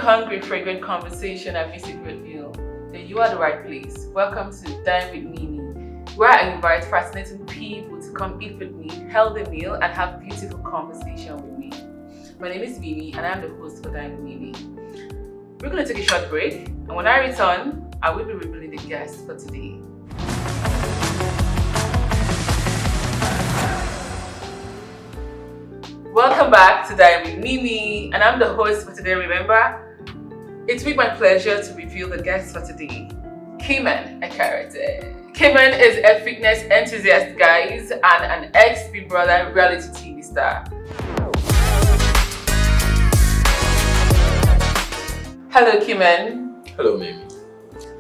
hungry for a great conversation and miss a great meal, then you are the right place. Welcome to Dine with Mimi, where I invite fascinating people to come eat with me, healthy meal, and have beautiful conversation with me. My name is Mimi, and I'm the host for Dine with Mimi. We're going to take a short break, and when I return, I will be revealing the guest for today. Welcome back to Dine with Mimi, and I'm the host for today. Remember, it's been my pleasure to reveal the guest for today, KEMEN, a character. KEMEN is a fitness enthusiast, guys, and an ex-Big Brother reality TV star. Hello, KEMEN. Hello, Mimi.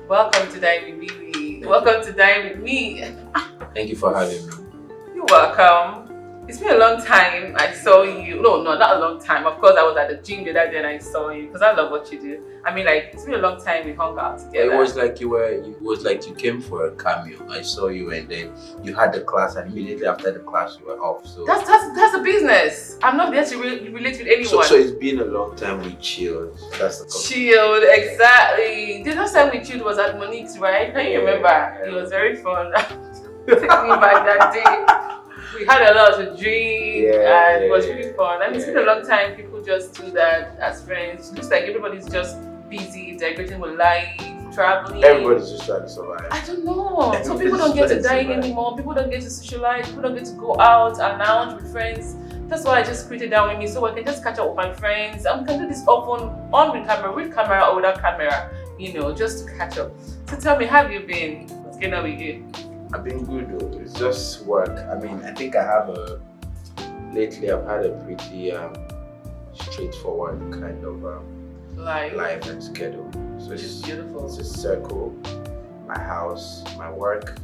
Welcome to Dine with Mimi. Welcome to Dine with me. Thank you for having me. You're welcome. It's been a long time I saw you. No, not a long time. Of course, I was at the gym the other day and I saw you because I love what you do. I mean, like, it's been a long time we hung out together. It was like you came for a cameo. I saw you and then you had the class and immediately after the class you were off. So that's a business. I'm not there to relate with anyone. So it's been a long time we chilled. That's the chilled, exactly. The last time we chilled was at Monique's, right? Can you remember? Yeah. It was very fun. Take me back that day. We had a lot to drink and it was really fun. And it's been a long time people just do that as friends. It looks like everybody's just busy, decorating with life, traveling. Everybody's just trying to survive. I don't know. So people don't get to dine anymore. People don't get to socialize. People don't get to go out and lounge with friends. That's why I just created Down with Me so I can just catch up with my friends. I can do this often on with camera or without camera, just to catch up. So tell me, how have you been? What's going on with you? I've been good though. It's just work. I mean, I think lately I've had a pretty straightforward kind of life and schedule. So it's beautiful. It's a circle. My house, my work,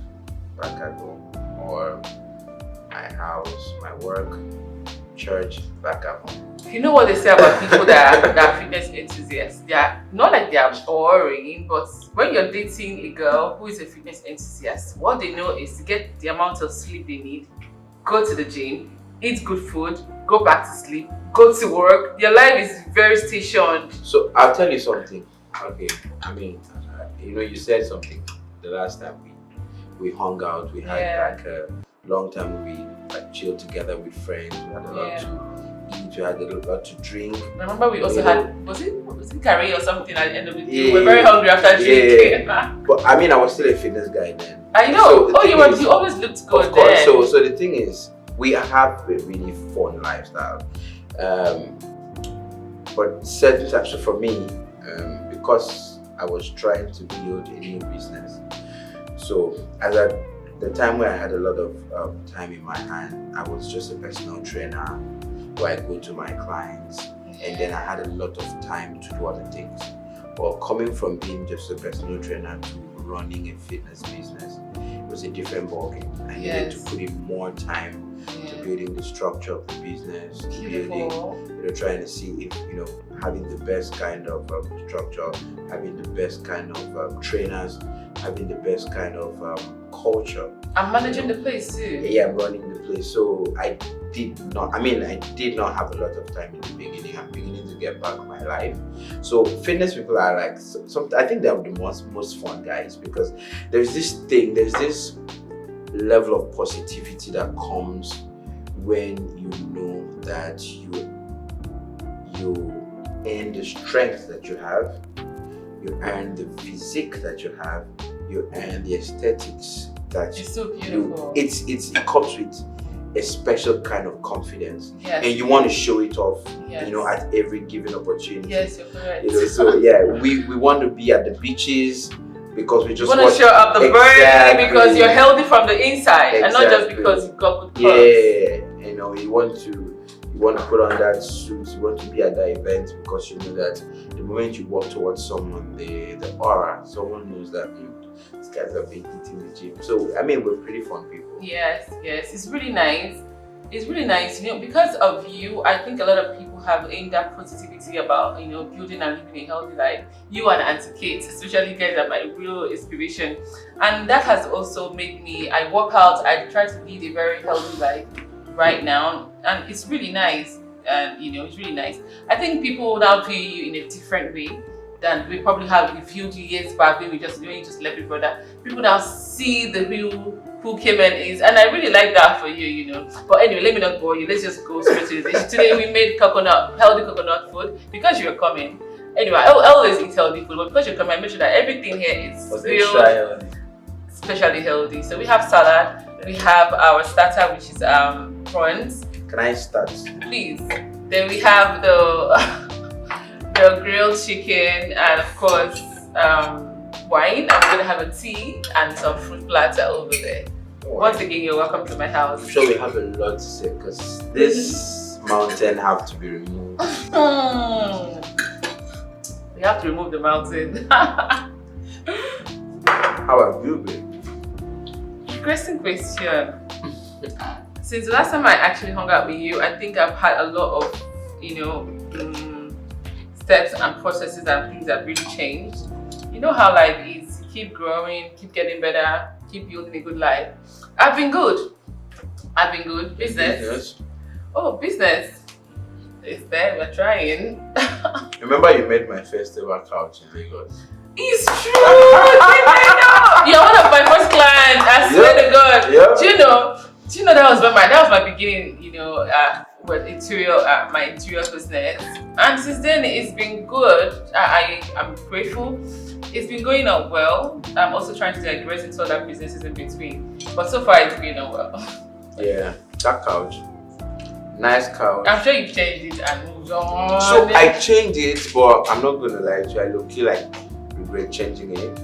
back at home. Or my house, my work, church, back at home. You know what they say about people that are fitness enthusiasts? They are not like they are boring, but when you're dating a girl who is a fitness enthusiast, what they know is to get the amount of sleep they need, go to the gym, eat good food, go back to sleep, go to work. Their life is very stationed. So I'll tell you something. Okay, I mean, you said something the last time we hung out. We had like a long time we chilled together with friends. We had a lot to eat, we had a lot to drink. Remember we also had, was it curry or something at the end of the day? We were very hungry after drinking. But I mean, I was still a fitness guy then. I know. So you always looked good. Of course. Then. So the thing is, we have a really fun lifestyle. But certain types, so for me, because I was trying to build a new business. So at the time where I had a lot of time in my hand, I was just a personal trainer where I go to my clients, and then I had a lot of time to do other things. But coming from being just a personal trainer to running a fitness business, it was a different ballgame. I needed to put in more time to building the structure of the business, building, trying to see if, having the best kind of structure, having the best kind of trainers, having the best kind of culture. I'm managing the place too. Yeah, I'm running the place. So I did not have a lot of time in the beginning. I'm beginning to get back my life. So fitness people are like, I think they're the most fun guys because there's this level of positivity that comes when you know that you earn the strength that you have, you earn the physique that you have, you earn the aesthetics that it's so beautiful. It comes with a special kind of confidence, and you want to show it off, at every given opportunity. Yes, you're correct. So we want to be at the beaches because we just want to show up the body because you're healthy from the inside and not just because you've got good curves. You want to put on that suit, you want to be at that event because you know that the moment you walk towards someone, the aura, someone knows that these guys have been eating the gym. So I mean, we're pretty fun people. Yes, it's really nice. It's really nice, because of you. I think a lot of people have aimed that positivity about building and living a healthy life. You and Auntie Kate, especially, guys, are my real inspiration, and that has also made me. I work out. I try to lead a very healthy life right now, and it's really nice. and it's really nice. I think people now view you in a different way than we probably have viewed you years back when you just let me brother. People now see the real who KEMEN is, and I really like that for you, But anyway, let me not bore you. Let's just go straight to the dish. Today we made healthy coconut food because you're coming. Anyway, I always eat healthy food, but because you're coming, I make sure that everything here is still especially healthy. So we have salad, we have our starter, which is prawns. Can I start? Please. Then we have the the grilled chicken, and of course wine. I'm gonna have a tea and some fruit platter over there. Once again, you're welcome to my house. I'm sure we have a lot to say because this mountain have to be removed. We have to remove the mountain. How have you been? Interesting question. Since the last time I actually hung out with you, I think I've had a lot of, steps and processes and things that really changed. You know how life is. You keep growing, keep getting better, keep building a good life. I've been good. Business. Oh, business. It's there, we're trying. Remember you made my first ever couch in Lagos? It's true! You're one of my first clients, I swear to God. Yep. Do you know that was my beginning, with my interior business. And since then it's been good. I'm grateful. It's been going on well. I'm also trying to digress into other businesses in between. But so far it's going on well. Yeah, that couch. Nice couch. I'm sure you've changed it and moved on. So I changed it, but I'm not gonna lie to you, I look regret changing it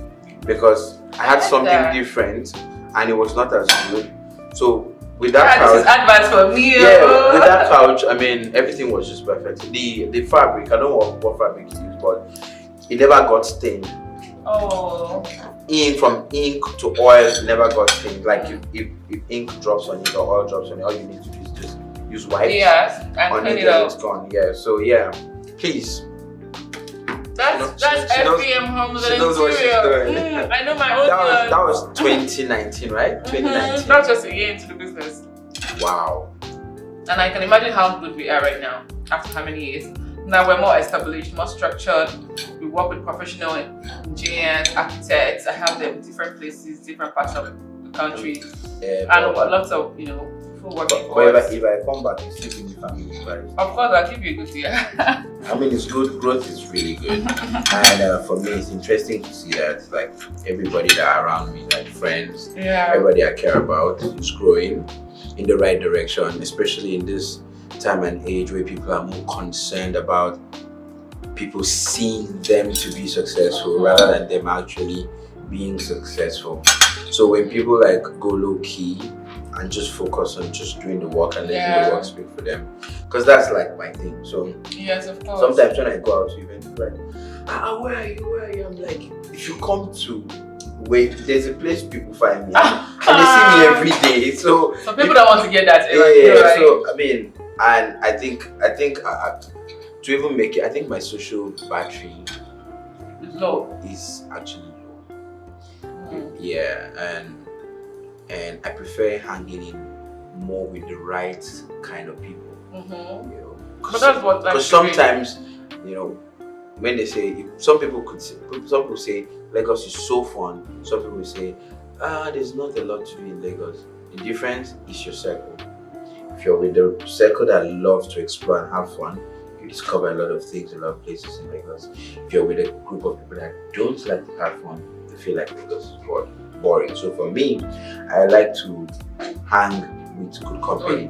because I had something different and it was not as good. So with that couch, this is advice for me. Yeah, with that couch, I mean everything was just perfect. The fabric, I don't know what fabric it is, but it never got stained. Oh. From ink to oil, it never got stained. Like if ink drops on it or oil drops on it, all you need to do is just use wipes. Yes, and clean it up. It's gone. Yeah. So yeah, please. That's FBM Homes and She knows what she's doing. I know my own. That was 2019, right? 2019. That's just a year into the business. Wow. And I can imagine how good we are right now after how many years. Now we're more established, more structured. We work with professional engineers, architects. I have them in different places, different parts of the country, and lots of people working for us. If I come back, you sleep in the family, right? Of course, I'll give you a good year. I mean, it's good. Growth is really good, and for me, it's interesting to see that like everybody that are around me, like friends, everybody I care about, is growing in the right direction, especially in this time and age where people are more concerned about people seeing them to be successful rather than them actually being successful. So when people like go low key and just focus on just doing the work and letting the work speak for them, because that's like my thing. So yes, of course. Sometimes when I go out to events, like, where are you? I'm like, if you come to there's a place people find me and they see me every day. So some people don't want to get that. Right? So I mean, and I think to even make it, I think my social battery is actually low. Yeah, and I prefer hanging in more with the right kind of people. But that's what. Because sometimes, when they say, some people say Lagos is so fun. Some people say, there's not a lot to do in Lagos. The difference is your circle. If you're with the circle that loves to explore and have fun, you discover a lot of things, a lot of places in Lagos. If you're with a group of people that don't like to have fun, they feel like Lagos is boring. So for me, I like to hang with good company.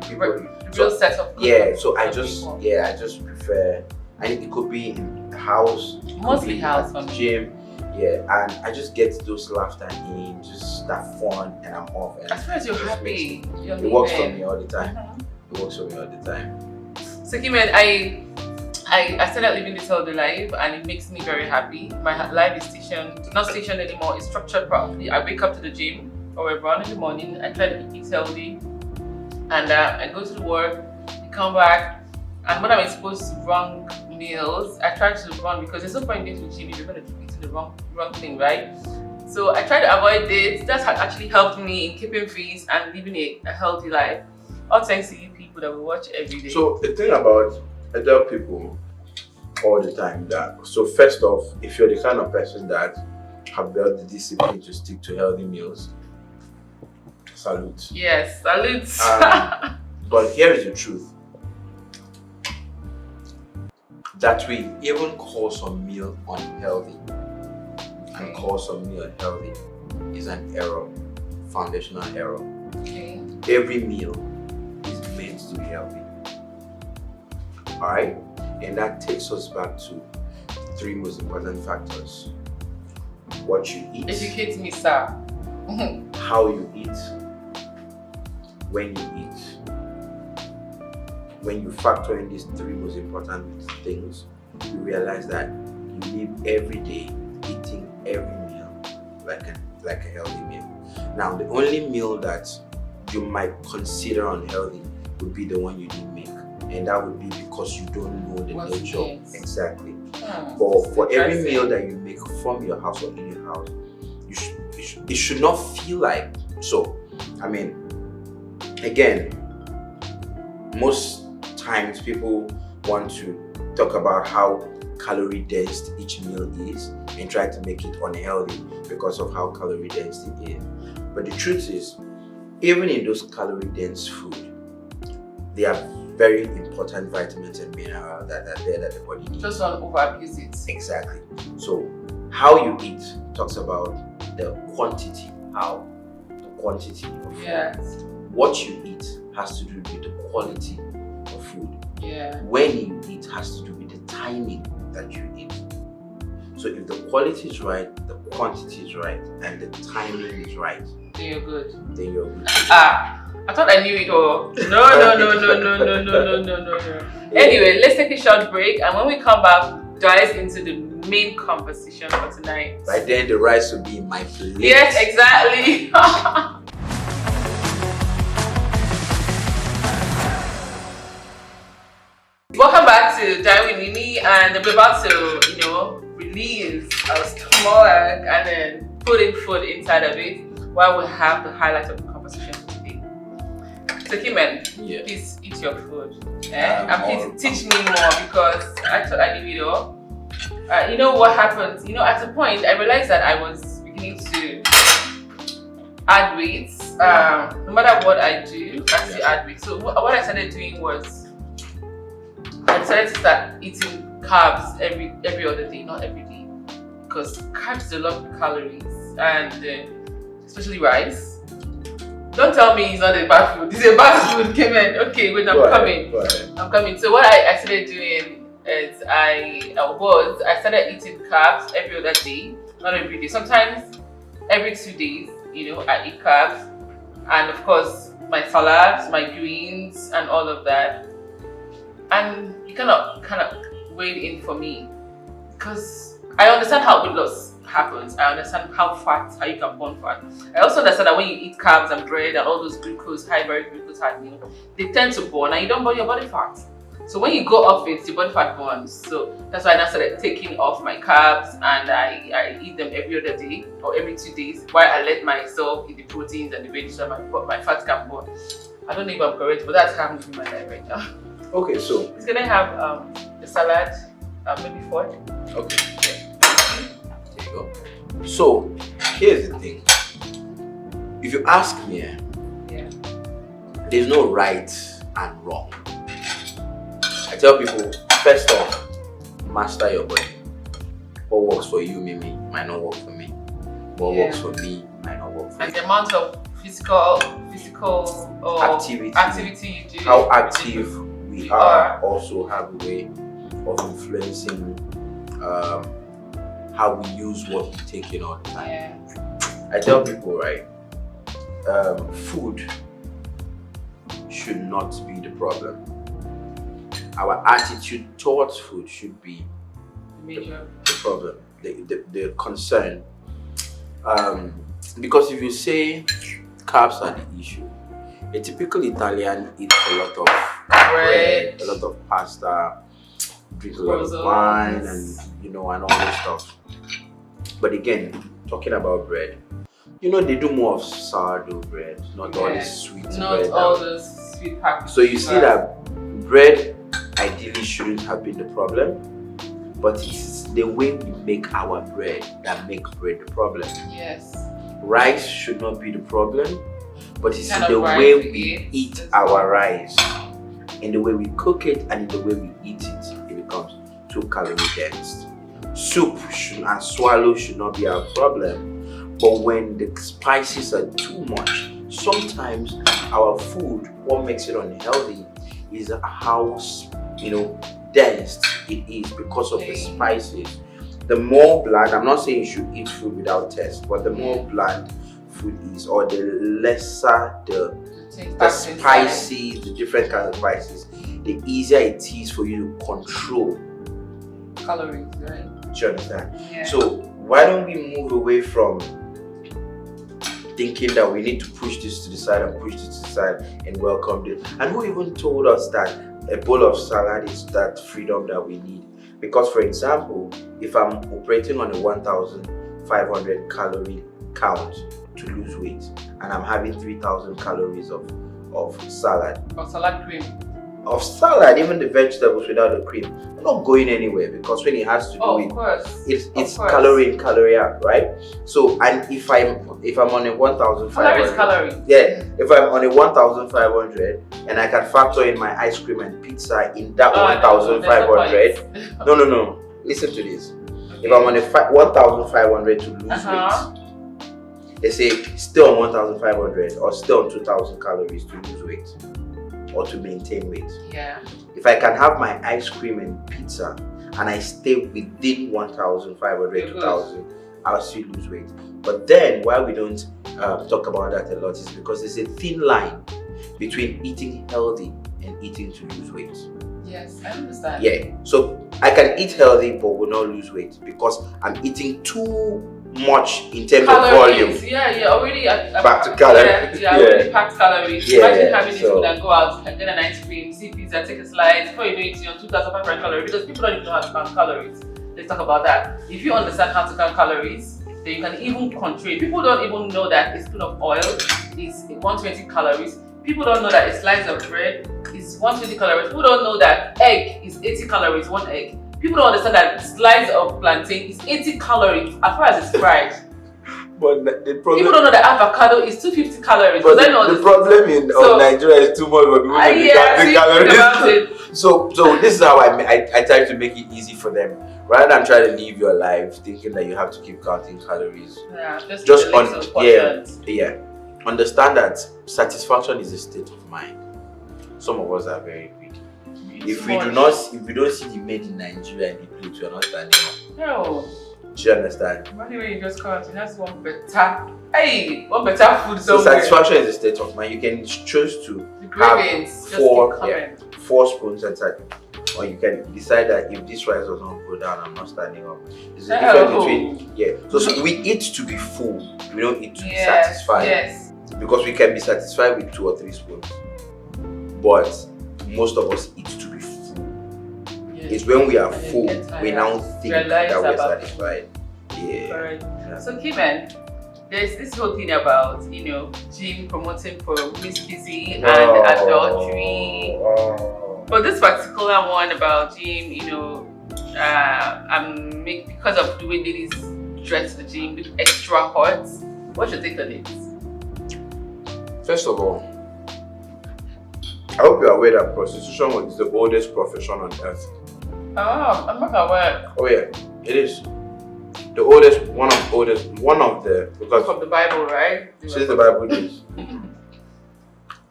So I just prefer, and it could be in the house, mostly house, at the gym. Yeah, and I just get those laughter in, just that fun, and I'm off. And as far as you're happy, it works for me all the time. It works for me all the time. So KEMEN, I started living this healthy life, and it makes me very happy. My life is not stationed anymore. It's structured properly. I wake up to the gym or I run in the morning. I try to eat healthy, and I go to the work. I come back, and when I'm exposed to wrong meals, I try to run because there's no point in going to the gym if you're going to be eating the wrong thing, right? So I try to avoid this. That's actually helped me in keeping fit and living a healthy life. All thanks to you people. people that we watch every day. So the thing about, I tell people all the time that, so first off, if you're the kind of person that have built the discipline to stick to healthy meals, salute. Yes, salute. But here is the truth. That we even call some meal unhealthy and call some meal healthy is an error, foundational error. Okay. Every meal is meant to be healthy. Alright? And that takes us back to the three most important factors. What you eat. Educate me, sir. How you eat. When you eat. When you factor in these three most important things, you realize that you live every day eating every meal like a healthy meal. Now, the only meal that you might consider unhealthy would be the one you didn't make, and that would be because you don't know the nature exactly. But for every meal that you make from your house or in your house, it should not feel like so. I mean, again, most times people want to talk about how calorie dense each meal is and try to make it unhealthy because of how calorie dense it is. But the truth is, even in those calorie dense food, there are very important vitamins and minerals that are there that the body needs. Just don't overabuse it. Exactly. So how you eat talks about the quantity. How? The quantity of food. Yes. What you eat has to do with the quality of food. Yeah. When you eat has to do with the timing that you eat. So if the quality is right, the quantity is right, and the timing is right, then you're good. Then you're good. I thought I knew it all. No. Anyway, let's take a short break, and when we come back, dive into the main conversation for tonight. By then, the rice will be in my plate. Yes, exactly. Welcome back to Dine with Nini, and we're about to, release our stomach and then putting food inside of it while we have the highlight of the conversation for today. So, KEMEN, please eat your food. And please teach me more because I thought I knew it all. You know what happened? At a point, I realized that I was beginning to add weight. No matter what I do, I still add weight. So, what I started doing was I decided to start eating carbs every other day, not every day, because carbs is a lot of calories, and especially rice. Don't tell me it's not a bad food. It's a bad food, KEMEN. Okay, wait, I'm coming. So what I started doing is I started eating carbs every other day, not every day. Sometimes every 2 days, I eat carbs, and of course my salads, my greens, and all of that. And you kind of weighed in for me because I understand how weight loss happens. I understand how you can burn fat. I also understand that when you eat carbs and bread and all those high glucose high meal, they tend to burn and you don't burn your body fat. So when you go off it, your body fat burns. So that's why I now started taking off my carbs, and I eat them every other day or every 2 days while I let myself eat the proteins and the veggies so my fat can burn. I don't know if I'm correct, but that's how I'm living my life right now. Okay, so it's gonna have the salad, maybe 4. Okay. There you go. So here's the thing. If you ask me, there's no right and wrong. I tell people, first off, master your body. What works for you, Mimi, might not work for me. What works for me might not work for you. And the amount of physical activity you do. How active we are also have a way of influencing how we use what we take in all the time. Yeah. I tell people, right, food should not be the problem. Our attitude towards food should be the problem, the concern. Because if you say carbs are the issue, a typical Italian eats a lot of bread, a lot of pasta, drinks a lot of wine, and and all this stuff. But again, talking about bread, they do more of sourdough bread, not all this sweet bread. Not all this sweet packed. So you see that bread ideally shouldn't have been the problem, but it's the way we make our bread that make bread the problem. Yes. Rice should not be the problem, but it's Kind the of rice way we we eat eat as our rice, in the way we cook it, and in the way we eat it. It becomes too calorie dense. Soup and swallow should not be our problem, but when the spices are too much, sometimes our food, what makes it unhealthy is how dense it is because of the spices. The more bland, I'm not saying you should eat food without taste, but the more bland food is, or the lesser the spices, the different kinds of spices, the easier it is for you to control calories, right? Do you understand? Yeah. So why don't we move away from thinking that we need to push this to the side and push this to the side and welcome it? And who even told us that a bowl of salad is that freedom that we need? Because, for example, if I'm operating on a 1,500 calorie count to lose weight, and I'm having 3,000 calories of salad, or salad cream, of salad, even the vegetables without the cream, I'm not going anywhere, because when it has to do it's calorie in, calorie out, right? So, and if I'm on a 1,500 calories, yeah, if I'm on a 1,500 and I can factor in my ice cream and pizza in that 1,500, no, listen to this. Okay. If I'm on a 1,500 to lose weight, they say still on 1,500 or still on 2,000 calories to lose weight or to maintain weight. Yeah. If I can have my ice cream and pizza and I stay within 1,500, 2,000, I'll still lose weight. But then why we don't talk about that a lot is because there's a thin line between eating healthy and eating to lose weight. Yes, I understand. Yeah. So I can eat healthy but will not lose weight because I'm eating too much in terms of volume. Yeah, already back to calories. Already packed calories. Yeah, imagine having this food and go out and get an ice cream, see pizza, take a slice before you do it on 2,500 calories, because people don't even know how to count calories. Let's talk about that. If you understand how to count calories, then you can even control it. People don't even know that a spoon of oil is 120 calories. People don't know that a slice of bread is 120 calories. People don't know that egg is 80 calories, one egg. People don't understand that slice of plantain is 80 calories as far as it's fried. But the problem, people don't know that avocado is 250 calories. But the problem of Nigeria is too much for people to count calories. So this is how I try to make it easy for them. Rather than trying to live your life thinking that you have to keep counting calories. Understand that satisfaction is a state of mind. Some of us are very greedy. If we don't see the made in Nigeria in the plate, we are not standing up. No. Do you understand? When you just count, you have one better food somewhere. So satisfaction is a state of mind. You can choose to have four spoons inside, or you can decide that if this rice does not go down, I'm not standing up. There's a difference between So we eat to be full. We don't eat to be satisfied. Yes. Because we can be satisfied with 2 or 3 spoons, but most of us eat to be full. It's when we are full, we now think that we're satisfied. Yeah. So KEMEN, there's this whole thing about, gym promoting promiscuity and adultery. But this particular one about gym, because of the way ladies dress the gym with extra hot. What's your take on it? First of all, I hope you are aware that prostitution is the oldest profession on earth. Oh, I'm not aware. Oh yeah, it is. The oldest, one of the because from the Bible, right? Since the Bible days.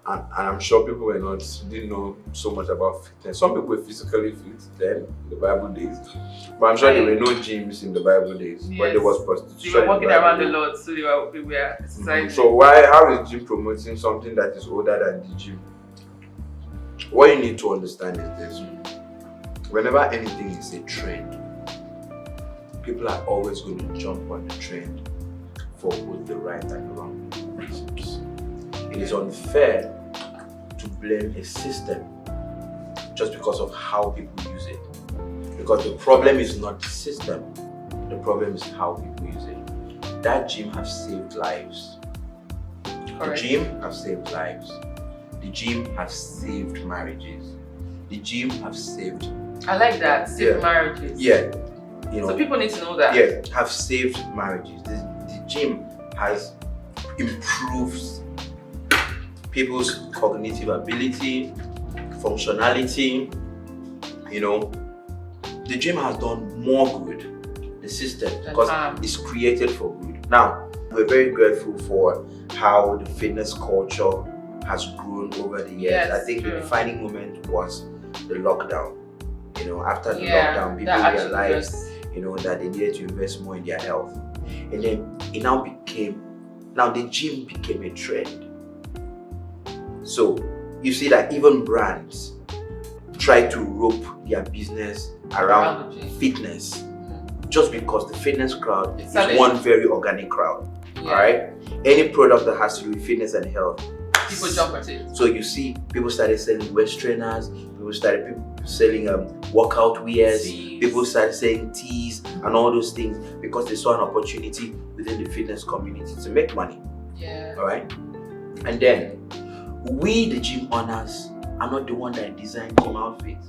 And I'm sure people didn't know so much about fitness. Some people were physically fit then, in the Bible days. But I'm sure there were no gyms in the Bible days. Yes. But there was prostitution. They were walking around a lot, so they were exercising. So how is gym promoting something that is older than the gym? What you need to understand is this. Whenever anything is a trend, people are always going to jump on the trend for both the right and wrong reasons. It is unfair to blame a system just because of how people use it. Because the problem is not the system, the problem is how people use it. That gym has saved lives. The gym has saved lives. the gym have saved marriages. The gym have saved. I like that. Save marriages. Yeah. You know, so people need to know that. Yeah, have saved marriages. The gym has improved people's cognitive ability, functionality. You know, the gym has done more good, the system, because it's created for good. Now, we're very grateful for how the fitness culture has grown over the years. Yes, I think the defining moment was the lockdown. You know, after the lockdown, people realized, you know, that they needed to invest more in their health. And then it now the gym became a trend. So you see that even brands try to rope their business around fitness, just because the fitness crowd is one very organic crowd. All right, any product that has to do with fitness and health, people jump at it. So you see, people started selling waist trainers, people started selling workout wears, people started selling teas and all those things because they saw an opportunity within the fitness community to make money. Yeah. All right, and then we, the gym owners, are not the one that designed gym outfits.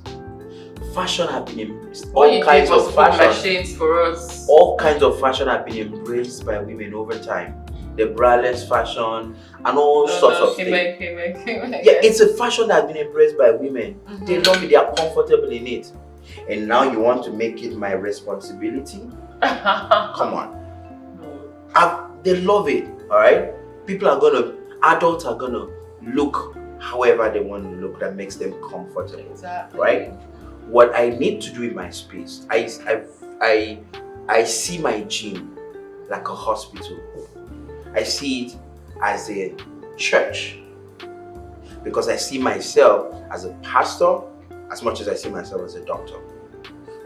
Fashion have been embraced. All kinds of fashion. Machines for us. All kinds of fashion have been embraced by women over time. The braless fashion and all sorts of things. Yeah, it's a fashion that has been embraced by women. They love it. They are comfortable in it. And now you want to make it my responsibility? Come on. They love it. All right. Adults are gonna look however they want to look that makes them comfortable. Exactly. Right. What I need to do in my space, I see my gym like a hospital. I see it as a church because I see myself as a pastor as much as I see myself as a doctor.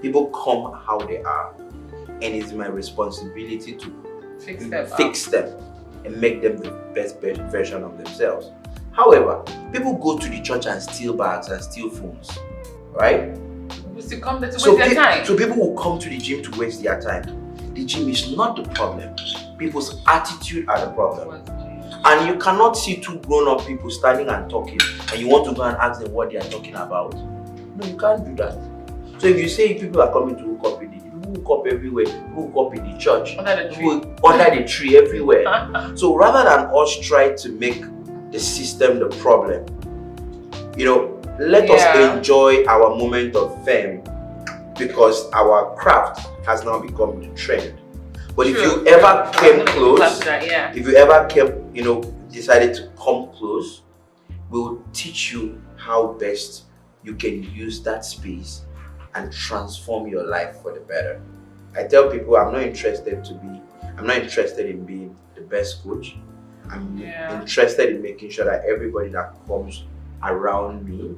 People come how they are, and it's my responsibility to fix them and make them the best version of themselves. However, people go to the church and steal bags and steal phones, right? To come there to waste their time. So people will come to the gym to waste their time. The gym is not the problem. People's attitude are the problem. And you cannot see two grown-up people standing and talking and you want to go and ask them what they are talking about. No, you can't do that. So if you say people are coming to hook up in the gym, people hook up everywhere, people hook up in the church, under the tree everywhere. So rather than us try to make the system the problem, you know, let us enjoy our moment of fame because our craft has now become the trend. But if you ever came close, if you ever decided to come close, we'll teach you how best you can use that space and transform your life for the better. I tell people I'm not interested in being the best coach. I'm interested in making sure that everybody that comes around me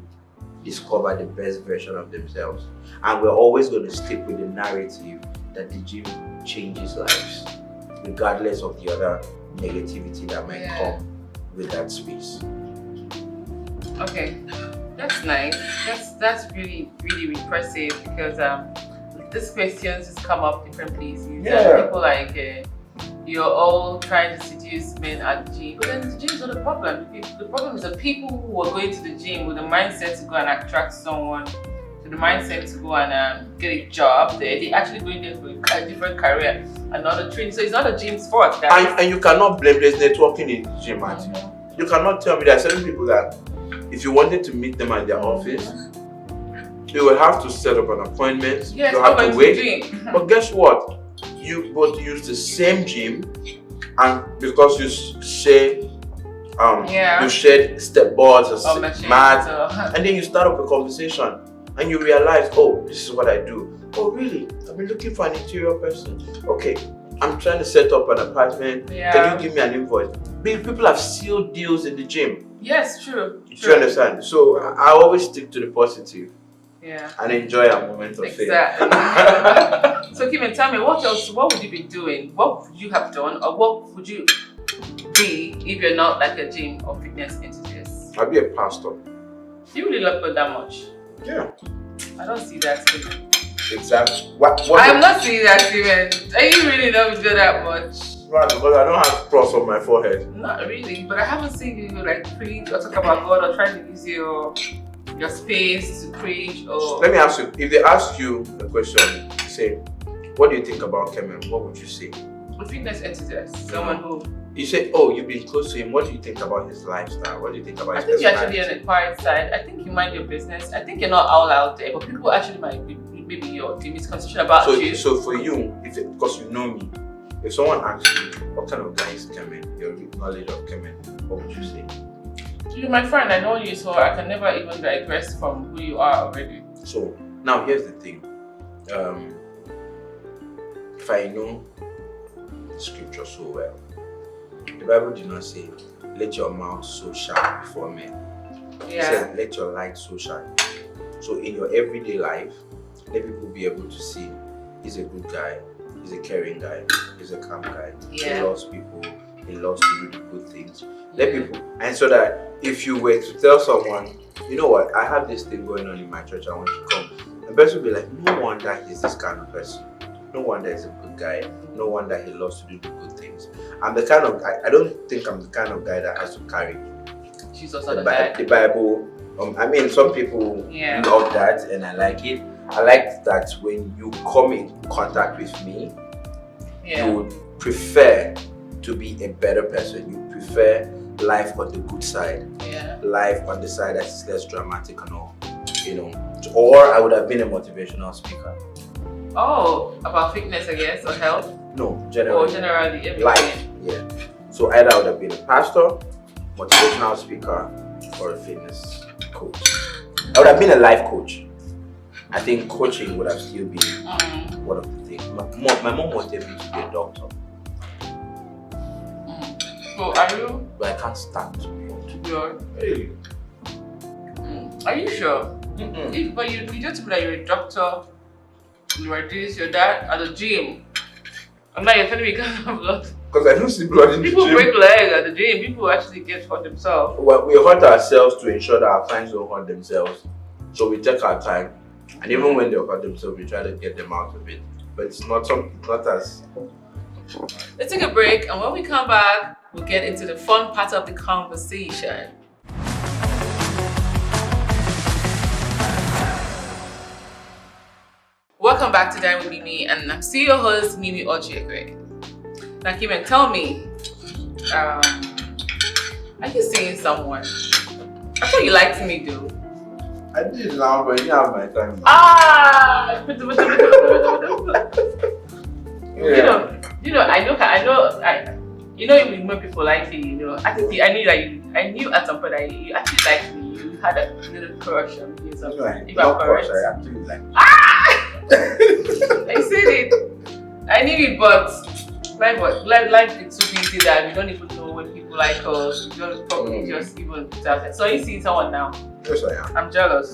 discover the best version of themselves. And we're always going to stick with the narrative that the gym changes lives, regardless of the other negativity that might come with that space. Okay, that's nice. That's really, really impressive because these questions just come up different places. People like you're all trying to seduce men at the gym, but then the gym is not the problem. The problem is the people who are going to the gym with the mindset to go and attract someone, to the mindset to go and get a job there. They actually going there for a different career, another training. So it's not the gym's fault. And you cannot blame this networking in the gym, Martin. You cannot tell me there are certain people that if you wanted to meet them at their office, you will have to set up an appointment. Yes, you have to wait. But guess what? You both use the same gym, and because you share you shared step boards or mats, and then you start up a conversation and you realize, oh, this is what I do. Oh really? I've been looking for an interior person. Okay, I'm trying to set up an apartment. Can you give me an invoice? People have sealed deals in the gym. Yes, true. Do you understand? So I always stick to the positive. And enjoy our moment of fame. So Kemen, tell me, what would you be doing? What would you have done, or what would you be if you're not like a gym or fitness enthusiast? I'll be a pastor. You really love God that much? Yeah. I don't see that, Kemen. Exactly. I'm not seeing that, Kemen. Are you really love God that much? Right, because I don't have cross on my forehead. Not really, but I haven't seen you like preach or talk about God or try to use your space to preach or. Let me ask you, if they ask you a question, say, what do you think about KEMEN? What would you say? A fitness enthusiast, someone who. You say, oh, you've been close to him. What do you think about his lifestyle? What do you think about his I think you're actually personality? on the quiet side. I think you mind your business. I think you're not all out there, but people actually might be maybe your misconception about you. So for you, because you know me, if someone asks you, what kind of guy is KEMEN? Your knowledge of KEMEN, what would you say? You're my friend, I know you, so I can never even digress from who you are already. So now here's the thing. If I know the scripture so well, the Bible did not say, let your mouth so shine before men. It said, let your light so shine. So in your everyday life, let people be able to see he's a good guy, he's a caring guy, he's a calm guy, he loves people, he loves to do the good things. Let people, and so that if you were to tell someone, you know what, I have this thing going on in my church, I want you to come, the person will be like, no wonder he's this kind of person. No wonder he's a good guy. No wonder he loves to do the good things. I'm the kind of guy, I don't think I'm the kind of guy that has to carry the Bible. I mean, some people love that and I like it. I like that when you come in contact with me, you would prefer to be a better person. You prefer life on the good side. Life on the side that's less dramatic and all. You know. Or I would have been a motivational speaker. Oh, about fitness, I guess, or health? No, generally. Or generally, everything. Life, yeah. So either I would have been a pastor, motivational speaker, or a fitness coach. I would have been a life coach. I think coaching would have still been one of the things. My mom wanted me to be a doctor. So are you? But I can't stand to be a doctor. Hey. Are you sure? But you just told me that you're a doctor. You are this, you're that, at the gym. And now you're telling me you can't have blood. Because I don't see blood in the gym. People break legs at the gym. People actually get hurt themselves. Well, we hurt ourselves to ensure that our clients don't hurt themselves. So we take our time. And even when they hurt themselves, we try to get them out of it. But it's not as... Let's take a break. And when we come back, we'll get into the fun part of the conversation. Welcome back to Dine with Mimi, and I'm still your host, Mimi Ojiegwe. Now, KEMEN, tell me, are you seeing someone? I thought you liked me, though. I did now, but you didn't have my time. When people like you, I knew at some point that you actually liked me. You had a little crush on me or something. I actually like you. I said it. I knew it, but life is so busy that we don't even know when people like us. We don't probably just even tell them. So you see someone now? Yes, I am. I'm jealous.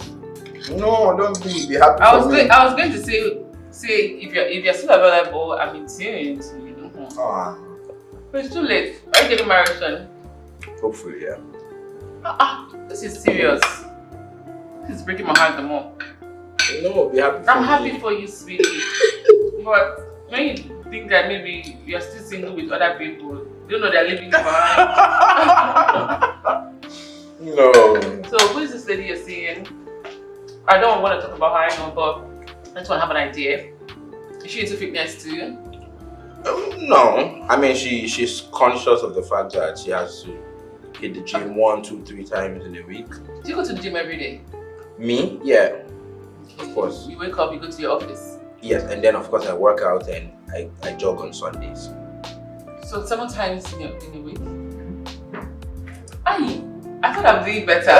No, don't be happy. I was going to say if you're still available, I'm in tune to you. But it's too late. Are you getting married soon? Hopefully, yeah. This is serious. This is breaking my heart the more. No, be happy for I'm me. happy for you, sweetie. But when you think that maybe you're still single with other people, you don't know they're leaving you behind. No. So who is this lady you're seeing? I don't want to talk about her, I know, but I just want to have an idea. Is she into fitness too? No. I mean, she's conscious of the fact that she has to hit the gym 1, 2, 3 times in a week. Do you go to the gym every day? Me? Yeah. Of course. You wake up, you go to your office? Yes, and then of course I work out and I jog on Sundays. So 7 times in a week? I thought I'm doing better.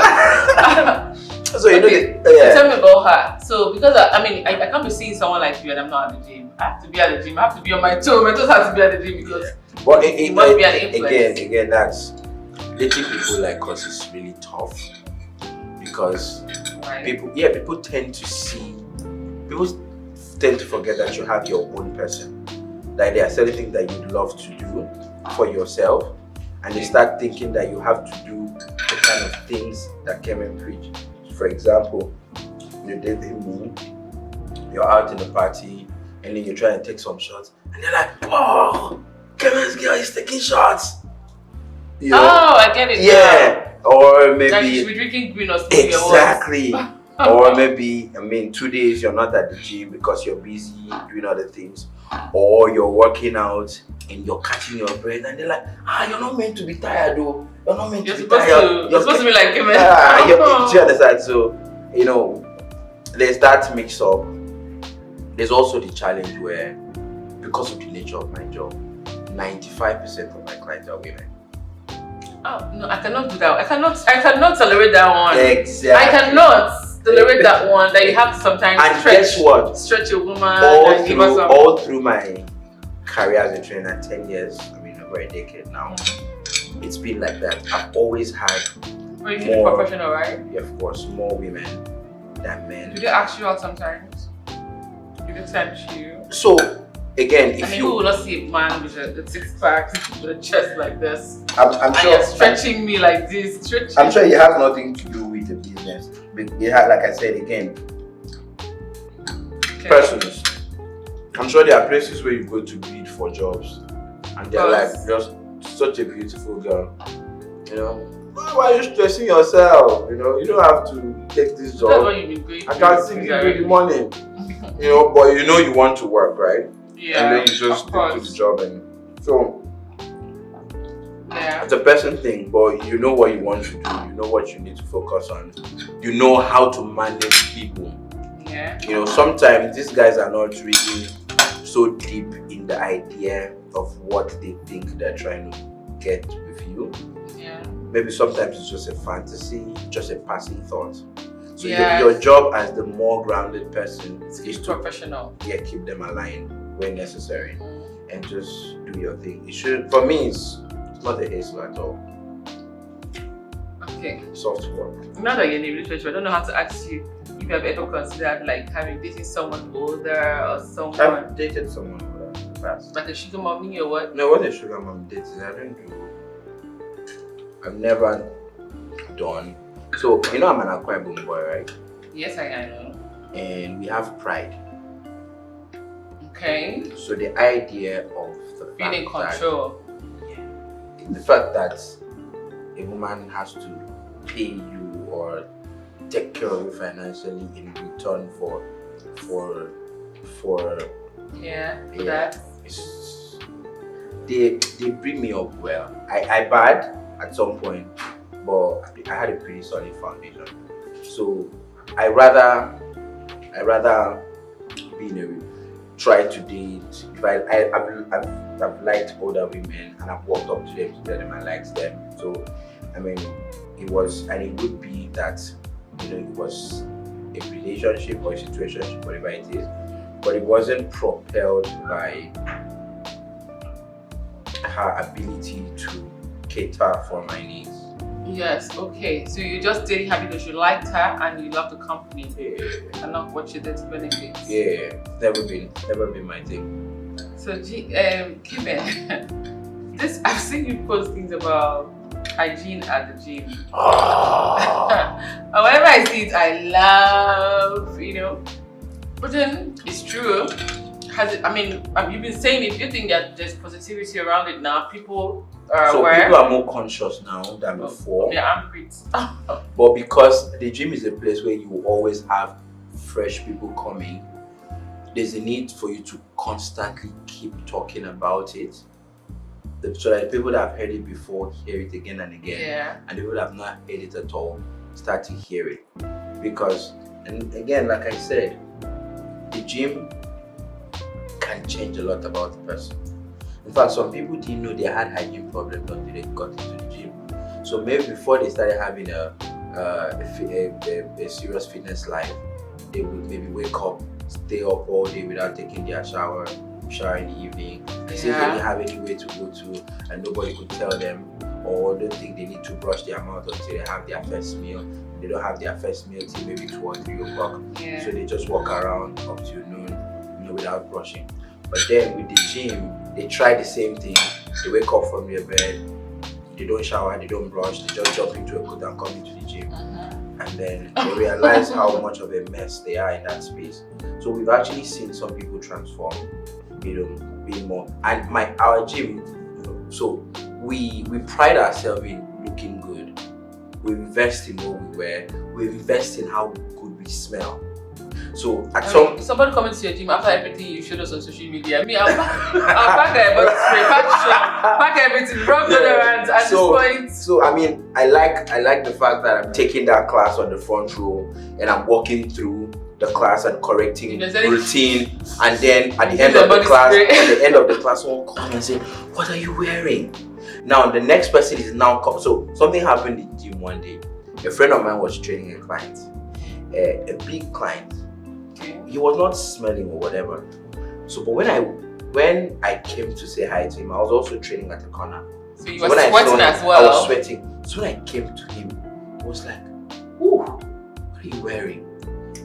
So you okay. know yeah. Tell me about her. So because I can't be seeing someone like you and I'm not at the gym. I have to be at the gym. I have to be on my toes. My toes have to be at the gym because it must be an influence. Again, that's dating people like us is really tough because people tend to forget that you have your own person. Like there are certain things that you'd love to do for yourself, and they start thinking that you have to do the kind of things that KEMEN preach. For example, you're dating me, you're out in the party, and then you're trying to take some shots, and they're like, "Oh, Kemen's girl is taking shots. You Oh, know? I get it. Yeah. Or Now. Like you maybe should be drinking green or something. exactly. Or maybe, I mean, 2 days you're not at the gym because you're busy doing other things, or you're working out and you're catching your breath, and they're like, you're not meant to be tired, though. You're not meant You're to be supposed tired. You're supposed to be like Kemen. Do you understand? So, you know, there's that mix up. There's also the challenge where, because of the nature of my job, 95% of my clients are women. Oh no, I cannot do that. I cannot tolerate that one. Exactly. I cannot tolerate that one. That you have to sometimes and guess what? Stretch a woman and give her some. All through my career as a trainer, 10 years, I mean over a decade now, it's been like that. I've always had Well, you keep it professional, right? Yeah, of course, more women than men. Do they ask you out sometimes? Do they tempt you? So again, if you will not see a man with a six-pack, with a chest like this, I'm sure you're stretching me like this, stretching. I'm sure it has nothing to do with the business. But it has, like I said again, persons. I'm sure there are places where you go to bid for jobs, and they're like, just such a beautiful girl. You know, why are you stressing yourself? You know, you don't have to take this job. That's what you've been going I can't see you with the money. You know, but you know you want to work, right? Yeah. And then you just stick to the job, and so it's a person thing. But you know what you want to do. You know what you need to focus on. You know how to manage people. Yeah. You know, sometimes these guys are not really so deep in the idea of what they think they're trying to get with you. Yeah. Maybe sometimes it's just a fantasy, just a passing thought. So yes. your job as the more grounded person is to professional. Yeah, keep them aligned when necessary, and just do your thing. It should, for me, it's not a hassle at all. Okay. Soft work. Now that you're in literature, I don't know how to ask you if you have ever considered like having dated someone older or someone. I've dated someone older in the past. Like a sugar mommy or what? No, what a sugar mom dates, I don't do. I've never done. So you know I'm an Akwa Ibom boy, right? Yes, I know. And we have pride. Okay. So the idea of the fact being in control. The fact that a woman has to pay you or take care of you financially in return for that. They bring me up well. I bad at some point, but I had a pretty solid foundation. So I rather be in a try to date. If I've liked older women and I've walked up to them to tell them I liked them. So I mean, it would be that, you know, it was a relationship or a situationship, whatever it is, but it wasn't propelled by her ability to cater for my needs. Yes, okay. So you just dating her because you liked her and you love the company, and not what you did to benefit. Yeah, never been my thing. So Kemen, this I've seen you post things about hygiene at the gym. And whenever I see it, I laugh, you know. But then it's true. You've been saying it. Do you think that there's positivity around it now? People are aware. People are more conscious now than before. Yeah, I'm pretty. But because the gym is a place where you will always have fresh people coming, there's a need for you to constantly keep talking about it. So that people that have heard it before hear it again and again. Yeah. And people that have not heard it at all start to hear it. Because, and again, like I said, the gym can change a lot about the person. In fact, some people didn't know they had hygiene problems until they got into the gym. So maybe before they started having a serious fitness life, they would maybe wake up, stay up all day without taking their shower in the evening. Say they didn't have anywhere to go to and nobody could tell them, or don't think they need to brush their mouth until they have their first meal. They don't have their first meal till maybe 2 or 3 o'clock. Yeah. So they just walk around up till noon, you know, without brushing. But then with the gym, they try the same thing. They wake up from their bed, they don't shower, they don't brush, they just jump into a coat and come into the gym. And then they realize how much of a mess they are in that space. So we've actually seen some people transform, you know, being more. And our gym, so we pride ourselves in looking good. We invest in what we wear. We invest in how good we smell. So at somebody coming to your gym after everything you showed us on social media. Me, I'll pack a body spray, pack everything, rub deodorant at this point. So I mean, I like the fact that I'm taking that class on the front row and I'm walking through the class and correcting routine, and then at the end of the class, someone comes and say, "What are you wearing?" Now the next person is now so something happened in the gym one day. A friend of mine was training a client, a big client. He was not smelling or whatever. So, but when I came to say hi to him, I was also training at the corner. So you were sweating as well. I was sweating. So when I came to him, I was like, "Ooh, what are you wearing?"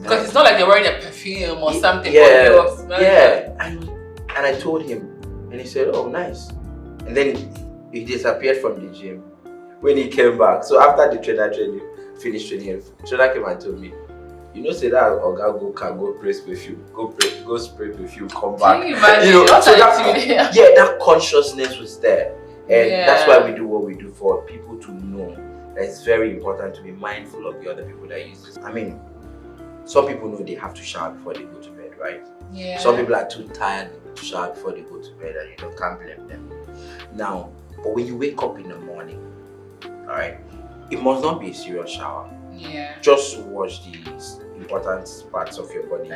Because it's not like you're wearing a perfume or something. Yeah. And I told him, and he said, "Oh, nice." And then he disappeared from the gym. When he came back, so after the trainer finished training, the trainer came and told me, "You know, say that Oga go press perfume, go spray perfume, come back." Can you imagine? You know, so that consciousness was there, and that's why we do what we do, for people to know that it's very important to be mindful of the other people that use this. I mean, some people know they have to shower before they go to bed, right? Yeah. Some people are too tired to shower before they go to bed, and you can't blame them. Now, but when you wake up in the morning, all right, it must not be a serious shower. Yeah. Just wash the important parts of your body.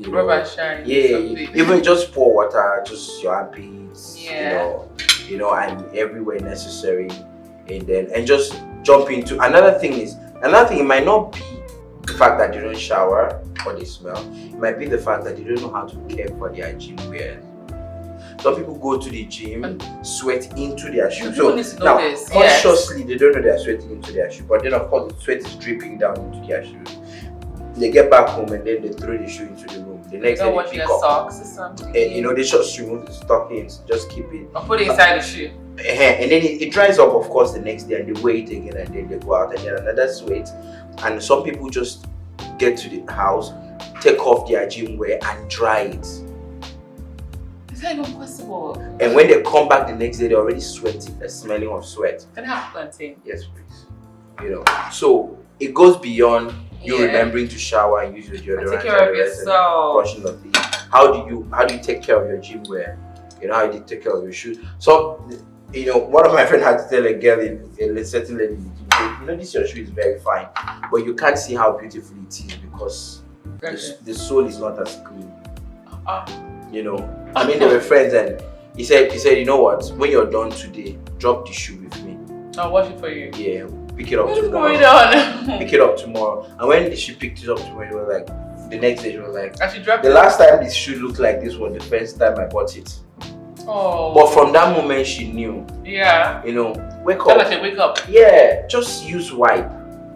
Rubber shine. Yeah. Even just pour water, just your armpits. Yeah. You know, and everywhere necessary, and just jump into another thing. It might not be the fact that they don't shower or they smell. It might be the fact that they don't know how to care for their gym wear. Some people go to the gym, sweat into their shoes. So now, consciously, they don't know they're sweating into their shoe. But then, of course, the sweat is dripping down into their shoes. They get back home and then they throw the shoe into the room. The next day, they pick up socks or something. They just remove the stockings, just keep it. Or put it inside the shoe. And then it dries up, of course, the next day, and they wear it again, and then they go out and get another sweat. And some people just get to the house, take off their gym wear, and dry it. Is that even possible? And when they come back the next day, they're already sweating, the smelling of sweat. Can I have plantain? Yes, please. You know, so it goes beyond you remembering to shower and use your deodorant. Take care of yourself. Brushing your teeth. How do you take care of your gym wear? You know, how do you take care of your shoes? So, you know, one of my friends had to tell a girl in a certain lady, you know, this your shoe is very fine, but you can't see how beautiful it is because the sole is not as clean. You know, I mean, they were friends, and he said, you know what? When you're done today, drop the shoe with me. I'll wash it for you. Yeah, pick it up tomorrow. What's going on? Pick it up tomorrow. And when she picked it up tomorrow, she was like, the next day she was like, the last time this shoe looked like this was the first time I bought it. Oh. But from that moment she knew. Yeah. You know, wake up. Wake up. Yeah, just use wipe.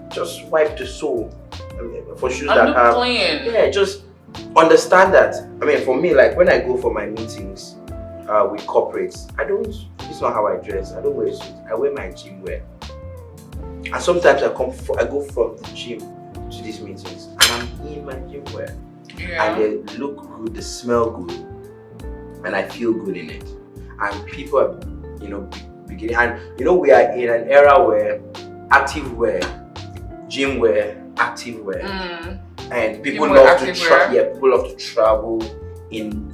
Just wipe the sole. I mean, for shoes that have. Clean. Yeah, just understand that. I mean, for me, like when I go for my meetings with corporates, it's not how I dress. I don't wear a suit. I wear my gym wear. And sometimes I go from the gym to these meetings and I'm in my gym wear. Yeah. And they look good, they smell good, and I feel good in it. And people are, you know, beginning, and you know, we are in an era where active wear, gym wear, active wear, and people love to travel. Yeah, people love to travel in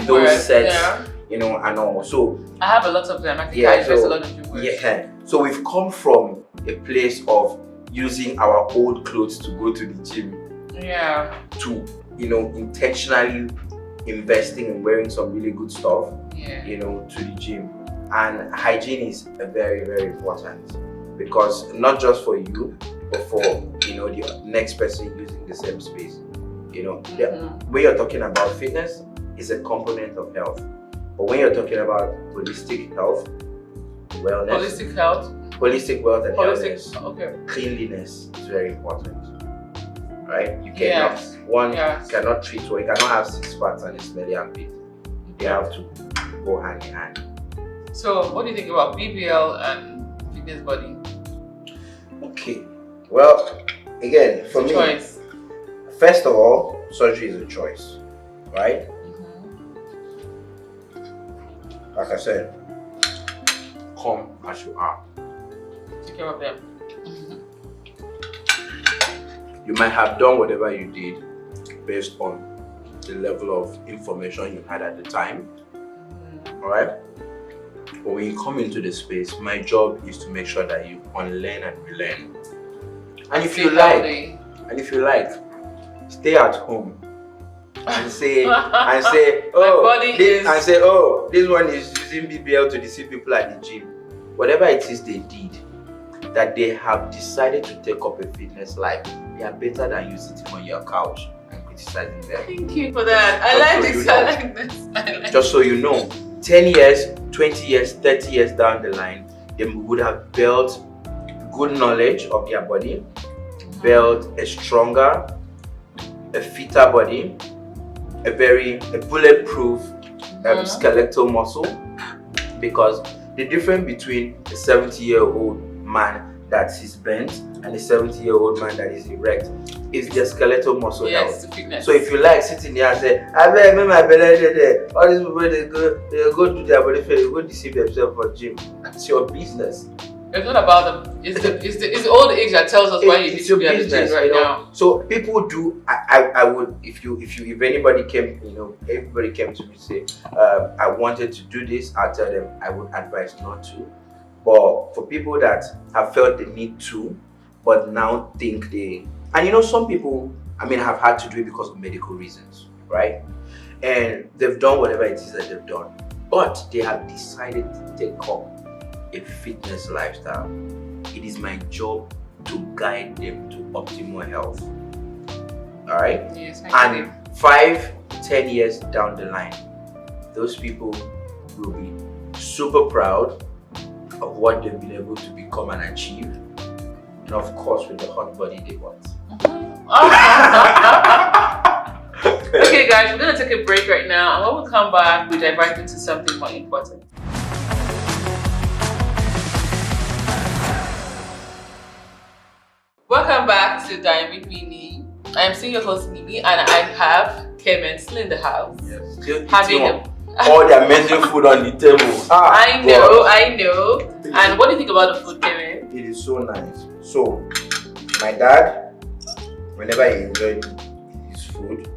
those sets, you know, and all. So I have a lot of them. I think I dress a lot of gym wear. Yeah, so we've come from a place of using our old clothes to go to the gym. Yeah. To, you know, intentionally investing in wearing some really good stuff, you know, to the gym. And hygiene is very, very important, because not just for you, but for, you know, the next person using the same space. You know, when you're talking about fitness, it's a component of health. But when you're talking about holistic health, wellness, holistic wealth and wellness, cleanliness is very important. Right? You cannot cannot treat, or you cannot have 6 parts and a smelly armpit. They have to go hand in hand. So, what do you think about BBL and fitness body? Okay, well, again, for me, choice. First of all, surgery is a choice, right? like I said, come as you are. Take care of them. You might have done whatever you did based on the level of information you had at the time. Alright? But when you come into the space, my job is to make sure that you unlearn and relearn. And if you like, stay at home and say, oh, this one is using BBL to deceive people at the gym. Whatever it is they did, that they have decided to take up a fitness life, they are better than you sitting on your couch and criticizing them. Thank you for that. I like this. Just so you know, 10 years, 20 years, 30 years down the line, they would have built good knowledge of their body, built a stronger, a fitter body, a bulletproof skeletal muscle. Because the difference between a 70-year-old man that is bent and a 70-year-old man that is erect is their skeletal muscle health. So if you like sitting there and say, I bet my belly there, all these people they go to their body fair, they go deceive themselves for gym. That's your business. It's not about them. It's the old age that tells us why you need to be at the gym right now. So people do. I would if anybody came, everybody came to me and say, I wanted to do this, I'll tell them I would advise not to. But for people that have felt the need to, but now think some people, have had to do it because of medical reasons, right? And they've done whatever it is that they've done, but they have decided to take up a fitness lifestyle. It is my job to guide them to optimal health. All right? Yes, and 5-10 years down the line, those people will be super proud of what they've been able to become and achieve, and of course with the hot body they want. Okay guys, we're gonna take a break right now, and when we come back we divert into something more important. Welcome back to Dine with Mimi. I am still your host Mimi, and I have KEMEN still in the house. Yes. Having all the amazing food on the table. I know. And what do you think about the food, KEMEN? It is so nice. So, my dad, whenever he enjoyed his food,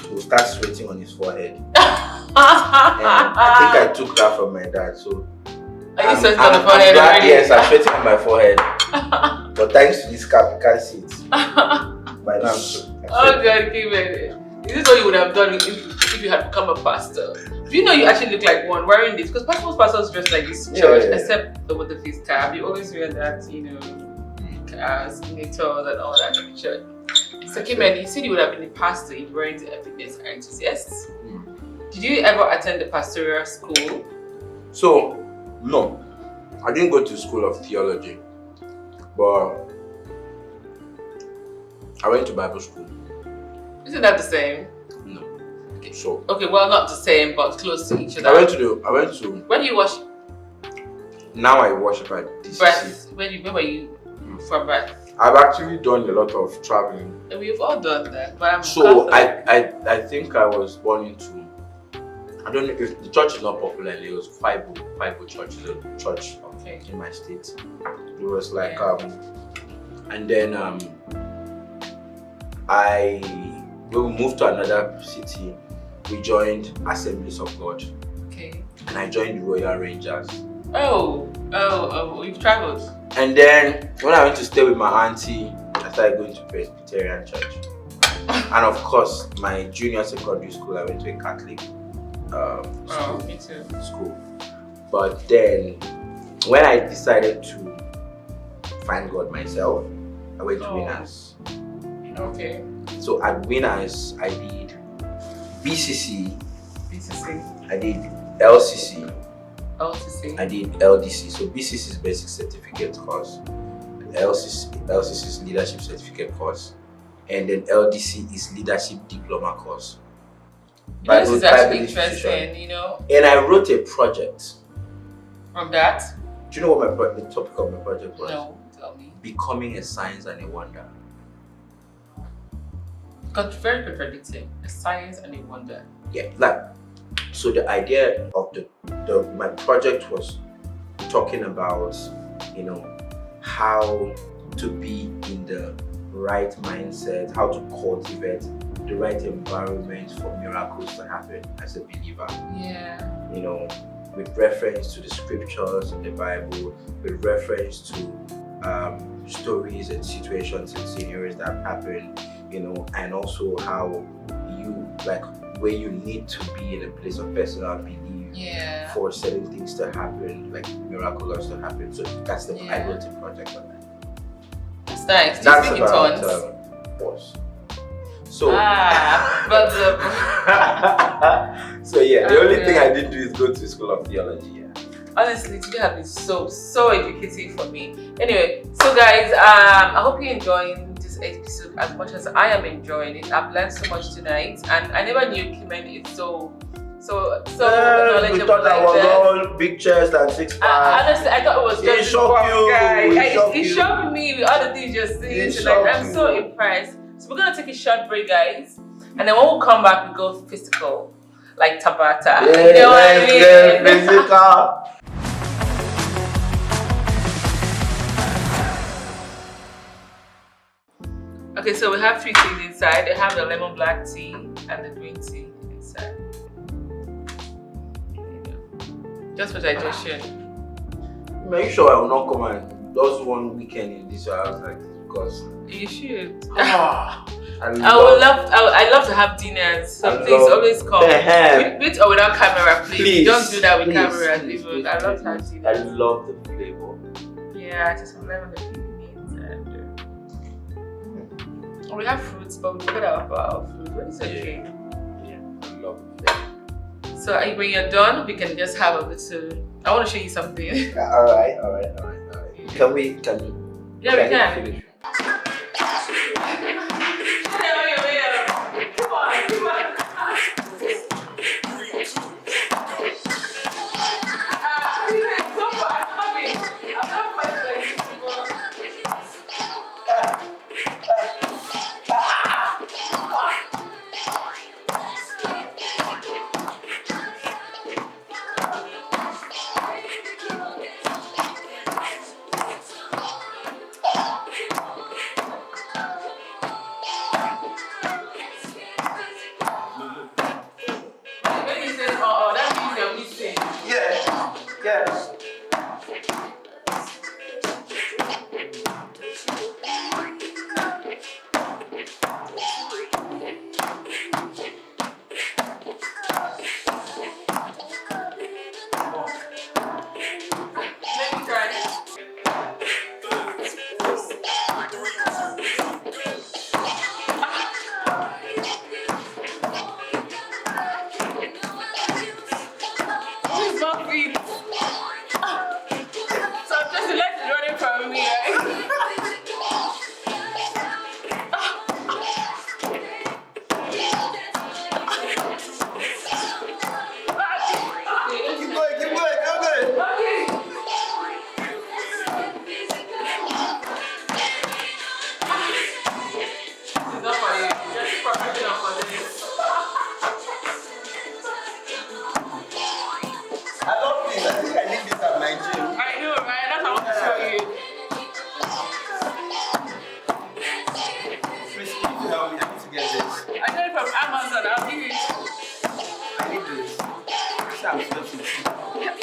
he would start sweating on his forehead. And I think I took that from my dad. So, are you sweating on the forehead already? Yes, I'm sweating on my forehead. But thanks to this cap, you can't see it. By now, oh God, KEMEN. Is this what you would have done if you had become a pastor? Do you know you actually look like one wearing this? Because most pastors dress like this church, except the with the face cap. You always wear that, signators and all that in the church. So KEMEN, you said you would have been a pastor if you weren't a fitness enthusiast. Did you ever attend the pastoral school? So, no. I didn't go to school of theology. But I went to Bible school. Isn't that the same? No. Okay. So okay, well not the same, but close to each other. I went to. When do you worship? Now I worship at DCC. Birth. When were you from birth? I've actually done a lot of traveling. We've all done that, but I'm so I think I was born into. I don't know if the church is not popular. It was five church is a church in my state. It was like and then when we moved to another city, we joined Assemblies of God. Okay. And I joined the Royal Rangers. Oh, you've traveled. And then when I went to stay with my auntie, I started going to Presbyterian church. And of course, my junior secondary school, I went to a Catholic school. Me too. School. But then, when I decided to find God myself, I went to Winners. Okay. So at Winners, I did BCC. I did LCC. I did LDC. So BCC is Basic Certificate course. LCC is Leadership Certificate course. And then LDC is Leadership Diploma course. This is actually interesting, And I wrote a project. From that? Do you know what the topic of my project was? No, tell me. Becoming a science and a wonder. Got very contradicting. A science and a wonder. Yeah, like So the idea of my project was talking about, you know, how to be in the right mindset, how to cultivate the right environment for miracles to happen as a believer. Yeah. You know, with reference to the scriptures in the Bible, with reference to stories and situations and scenarios that have happened, you know, and also how you, like, where you need to be in a place of personal belief for certain things to happen, like miracles to happen. So that's the I wrote a project on that. That's nice. That's speak about in tongues? Pause. So so yeah, the only thing I did do is go to School of Theology. Yeah. Honestly, today has been so educative for me. Anyway, so guys, I hope you're enjoying this episode as much as I am enjoying it. I've learned so much tonight, and I never knew KEMEN is so knowledgeable. We thought that was all big chest and six packs. Honestly, I thought it was just it shocked you. It shocked me with all the things you're saying tonight. I'm so impressed. So we're gonna take a short break, guys, and then when we come back, we go physical, like Tabata. Yeah, you know what I mean? Physical. Okay, so we have 3 teas inside. They have the lemon black tea and the green tea inside. Just for digestion. Are you sure I will not come and just one weekend in this house like this? Because you should. I love to have dinners. So please always come. With or without camera, please. Don't do that with camera. Please, I love to have dinners. I love the flavor. Yeah, just lemon the meat and we have fruits, but we forget our fruit. But it's okay. Yeah, I love it. So when you're done, we can just have a little. I want to show you something. All right. Can we? Yeah, we can.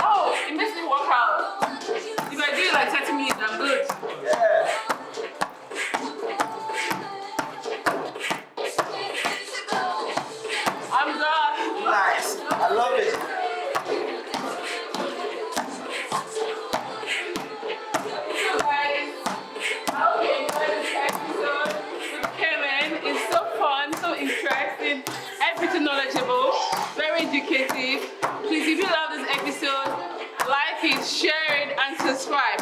Oh, it makes me work out. If I do it like 30 minutes, I'm good. Yeah. I'm done. Nice. I love it. So guys, I hope you enjoyed this episode with KEMEN. It's so fun, so interesting, everything knowledgeable, very educative. Please, if you love this episode, like it, share it, and subscribe.